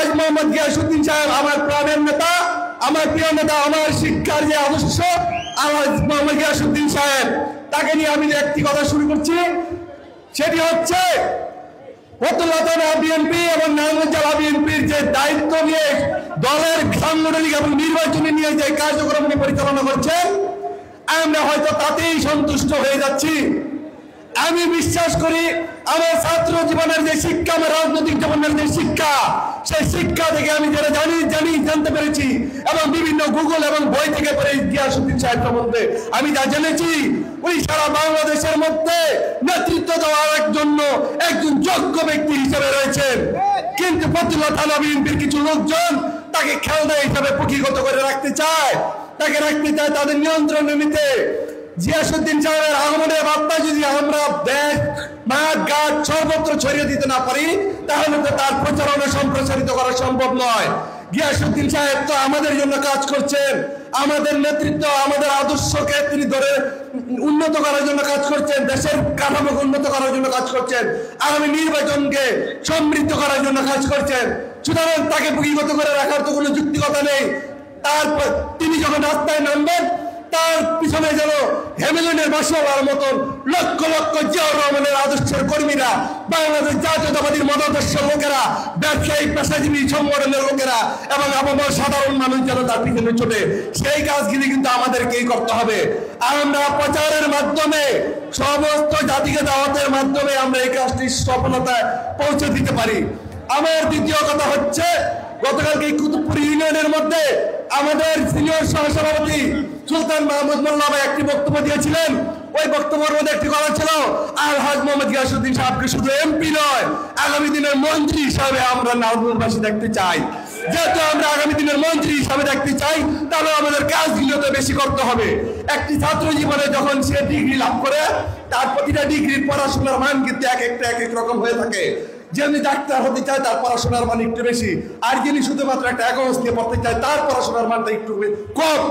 আলহাজ মোহাম্মদ গিয়াসউদ্দিন সাহেব আমার প্রাণের নেতা, আমার প্রিয় নেতা, আমার শিক্ষার যে আদর্শ আলহাজ মোহাম্মদ গিয়াসউদ্দিন সাহেব, তাকে নিয়ে আমি একটি কথা শুরু করছি। সেটি হচ্ছে ফতুল্লাহ থানা বিএনপি এবং নারায়ণগঞ্জ জেলা বিএনপির যে দায়িত্ব নিয়ে দলের সাংগঠনিক এবং নির্বাচনী নিয়ে যে কার্যক্রম পরিচালনা করছেন, আমরা হয়তো তাতেই সন্তুষ্ট হয়ে যাচ্ছি। আমি বিশ্বাস করি আমার ছাত্র জীবনের যে শিক্ষা, আমার রাজনৈতিক জীবনের যে শিক্ষা, সেই শিক্ষা থেকে আমি যারা জানতে পেরেছি এবং বিভিন্ন গুগল এবং বই থেকে পড়ে গিয়াসউদ্দিন সাহেব সম্বন্ধে আমি যা জেনেছি, উনি সারা বাংলাদেশের মধ্যে নেতৃত্ব দেওয়ার একজন যোগ্য ব্যক্তি হিসেবে রয়েছেন। কিন্তু ফতুল্লাহ থানা বিএনপির কিছু লোকজন তাকে খেলনা হিসাবে পুঁথিগত করে রাখতে চায়, তাদের নিয়ন্ত্রণে নিতে। গিয়াসউদ্দিন সাহেবের আগমনের বার্তা যদি আমরা দেশ মাঠ ঘাট সর্বত্র ছড়িয়ে দিতে না পারি, তাহলে তো তার প্রচারণা সম্প্রসারিত করা সম্ভব নয়। গিয়াসউদ্দিন সাহেব তো আমাদের জন্য কাজ করছেন, আমাদের নেতৃত্ব, আমাদের আদর্শকে তিনি ধরে উন্নত করার জন্য কাজ করছেন, দেশের কাঠামোকে উন্নত করার জন্য কাজ করছেন, আগামী নির্বাচনকে সমৃদ্ধ করার জন্য কাজ করছেন। সুতরাং তাকে পুঁথিগত করে রাখার তো কোনো যুক্তিকতা নেই। তারপর তিনি যখন রাস্তায় নামবেন, তার পিছনে যেন হেমিলনের বাসিয়ার মতন লক্ষ লক্ষ জিয়াউর রহমানের আদর্শের কর্মীরা, বাংলাদেশ জাতীয়তাবাদীর মতাদর্শের লোকেরা, ব্যবসায়ী পেশাজীবী সংগঠনের লোকেরা এবং আবহাওয়ার সাধারণ মানুষ যেন তার পিছনে ছোটে, সেই কাজগুলি কিন্তু আমাদেরকেই করতে হবে। আমরা প্রচারের মাধ্যমে, সমস্ত জাতিকে দাওয়াতের মাধ্যমে আমরা এই কাজটি সফলতায় পৌঁছে দিতে পারি। আমার দ্বিতীয় কথা হচ্ছে, গতকালকে এই কুতুবপুর ইউনিয়নের মধ্যে আমাদের সিনিয়র সহসভাপতি সুলতান মাহমুদ মোল্লা ভাই একটি বক্তব্য দিয়েছিলেন। ওই বক্তব্যের মধ্যে একটি কথা ছিল, আলহাজ মোহাম্মদ গিয়াসউদ্দিন সাহেবকে শুধু এমপি নয়, আগামী দিনের মন্ত্রী হিসাবে আমরা নারায়ণগঞ্জবাসী দেখতে চাই। যেহেতু আমরা আগামী দিনের মন্ত্রী হিসাবে দেখতে চাই, তাহলে আমাদের কাজগুলোতে বেশি করতে হবে। একটি ছাত্র জীবনে যখন সে ডিগ্রি লাভ করে, তার প্রতিটা ডিগ্রির পড়াশোনার মান কিন্তু এক এক রকম হয়ে থাকে। যিনি ডাক্তার হতে চায় তার পড়াশোনার মান একটু বেশি, আর যিনি শুধুমাত্র একটা একাদশ দিয়ে পড়তে চায় তার পড়াশোনার মানটা একটু কম।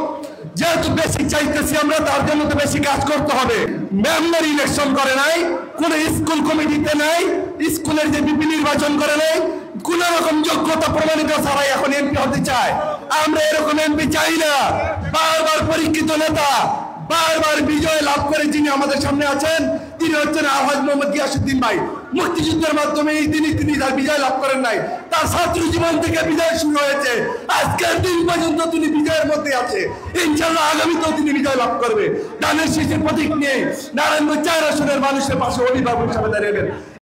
যেহেতু বেশি চাইতেছি আমরা, তার জন্য তো বেশি কাজ করতে হবে। মেম্বার ইলেকশন করে নাই, কোন স্কুল কমিটিতে নাই, স্কুলের যে বিপি নির্বাচন করে নাই, কোন রকম যোগ্যতা প্রমাণিত ছাড়াই এখন এমপি হতে চায়। আমরা এরকম এমপি চাই না। বারবার পরীক্ষিত নেতা, বারবার বিজয় লাভ করে যিনি আমাদের সামনে আছেন, তিনি হচ্ছেন আলহাজ মোহাম্মদ গিয়াসউদ্দিন ভাই। মুক্তিযুদ্ধের মাধ্যমে তিনি তার বিজয় লাভ করেন নাই, তার ছাত্র জীবন থেকে বিজয় শুরু হয়েছে। আজকের দিন পর্যন্ত তিনি বিজয়ের মধ্যে আছে। ইনশাআল্লাহ আগামীতেও তিনি বিজয় লাভ করবে। ধানের শীষের প্রতীক নিয়ে নারায়ণগঞ্জ 4 আসনের মানুষের পাশে অভিভাবক হিসাবে দাঁড়াবেন।